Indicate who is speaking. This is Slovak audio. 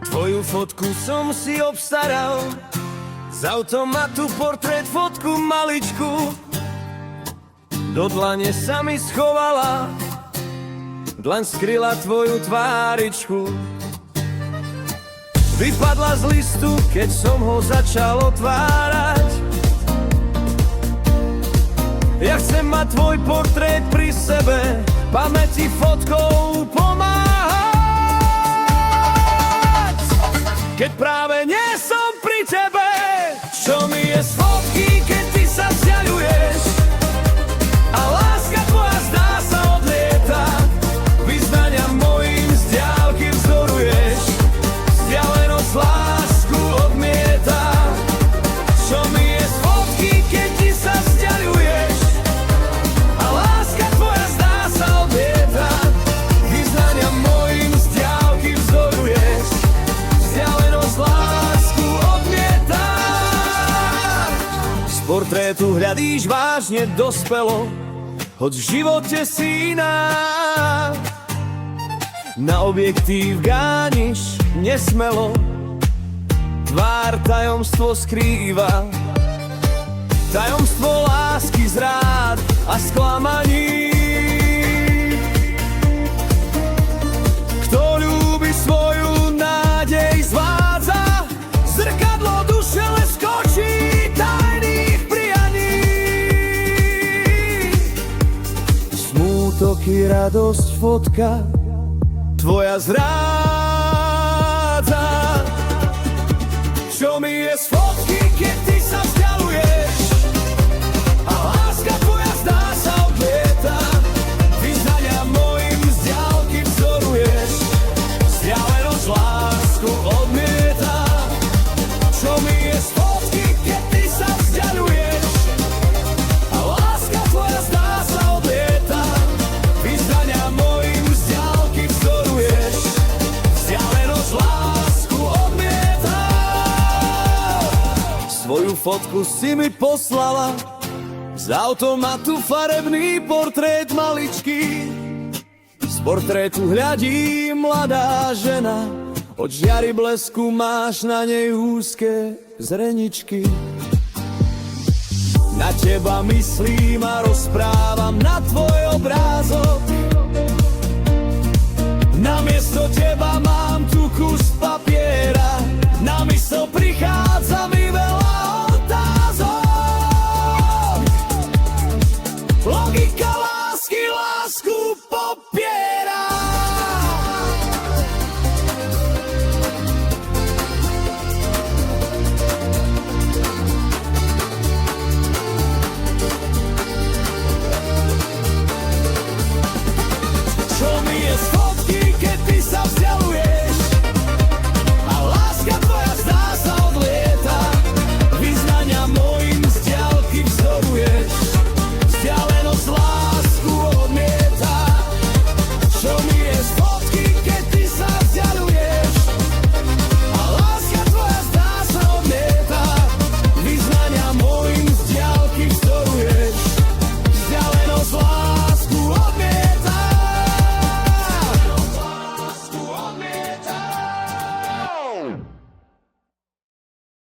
Speaker 1: Tvoju fotku som si obstaral, z automatu portrét fotku maličku. Do dlane sa mi schovala, dlaň skryla tvoju tváričku. Vypadla z listu, keď som ho začal otvárať. Ja chcem mať tvoj portrét pri sebe, pamäti fotkou pomáhať. Keď práve nie som pri tebe, čo mi je z fotky, keď ty sa vzdialuješ a láska tvoja zdá sa odlieta. Vyznania mojim z diaľky vzoruješ, vzdialenosť lásku odmieta. Čo mi je z fotky, keď ty sa vzdialuješ a láska tvoja zdá sa odlieta. Vyznania mojim z diaľky vzoruješ, vzdialenosť lásku odmieta. Z portrétu hľadíš vážne dospelo, hoď v živote si iná. Na objektív gániš nesmelo, tvár tajomstvo skrýva. Tajomstvo lásky, zrád a sklamaní. Kto ľúbi svoju nádej zvádza, zrkadlo duše leskočí tajných prianí. Smútok i radosť fotka tvoja zrádza. Čo mi je z fotky, keď ty sa vzdialuješ a láska tvoja zdá sa odlieta. Vyznania mojim z diaľky vzoruješ, vzdialenosť lásku odmieta. Čo mi je z fotky, keď ty sa vzdialuješ a láska tvoja zdá sa odlieta. Vyznania mojim z diaľky vzoruješ, vzdialenosť lásku odmieta. Svoju fotku si mi poslala, z automatu farebný portrét maličký. Z portrétu hľadí mladá žena, od žiary blesku máš na nej úzke zreničky. Na teba myslím a rozprávam na tvoj obrázok.